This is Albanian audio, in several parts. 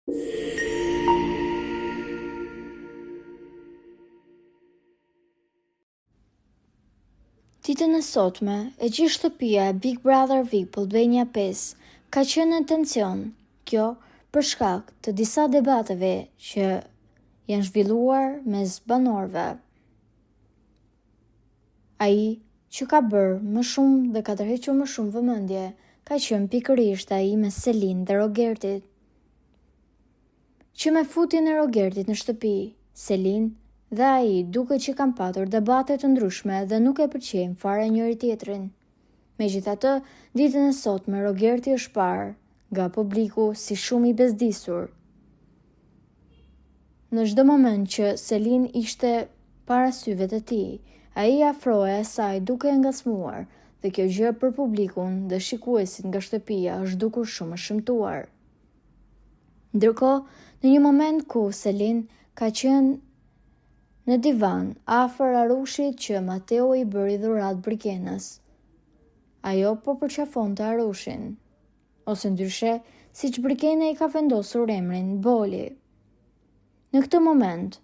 Ditën e sotme, e gjithë shtëpia e Big Brother VIP Albania 5 ka qenë në tension, kjo për shkak të disa debateve që janë zhvilluar mes banorëve. Ai që ka bërë më shumë dhe ka tërhequr më shumë vëmendje ka qenë pikërisht ai me Selin dhe Rogertit. Që me futjen e Rogertit në shtëpi, Selin dhe ai duke që kanë patur debate të ndryshme dhe nuk e pëlqejnë fare njëri tjetrin. Megjithatë, ditën e sotme Rogerti është parë nga publiku si shumë i bezdisur. Në çdo moment që Selin ishte para syve të tij, ai afrohej asaj duke e ngacmuar dhe kjo gjë për publikun dhe shikuesit nga shtëpia është dukur shumë e shëmtuar. Ndërkohë, në një moment ku Selin ka qenë në divan afër Arushit që Mateo i bëri dhuratë Brikenës, ajo po përqafonte Arushin, ose ndryshe, siç Brikena i ka vendosur emrin Boli. Në këtë moment,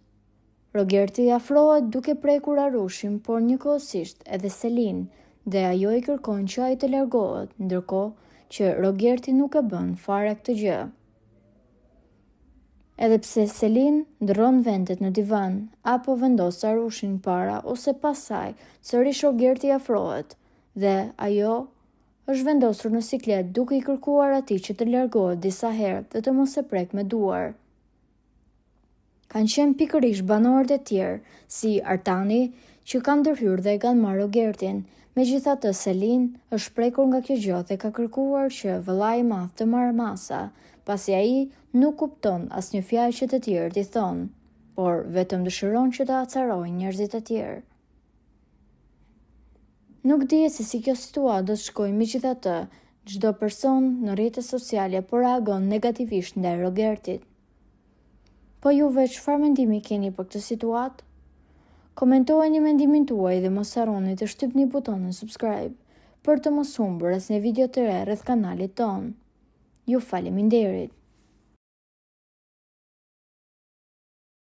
Rogerti afrohet duke prekur Arushin, por njëkohësisht edhe Selin, dhe ajo i kërkon që ai të largohet, ndërkohë që Rogerti nuk e bën fare këtë gjë. Edhe pse Selin ndërron vendet në divan, apo vendos Arushin para ose pas saj, sërish Rogerti afrohet, dhe ajo është vendosur në siklet duke i kërkuar atij që të largohet disa herë dhe të mos e prek me duar. Kanë qenë pikërisht banorët e tjerë, si Artani, që kanë ndërhyrë dhe e kanë marrë Rogertin. Megjithatë, Selin është prekur nga kjo gjë dhe ka kërkuar që vëllai i madh të marrë masa, pasi ai nuk kupton asnjë fjalë që të tjerët i thonë, por vetëm dëshiron që të acarojnë njerëzit e tjerë. Nuk dihet se si kjo situatë do të shkojë, megjithatë, çdo person në rrjetet sociale po reagon negativisht ndaj Rogertit. Po juve çfarë mendimi keni për këtë situatë? Komentojeni mendimin tuaj dhe mos harroni të shtypni butonin subscribe për të mos humbur asnjë video të re rreth kanalit ton. Ju faleminderit.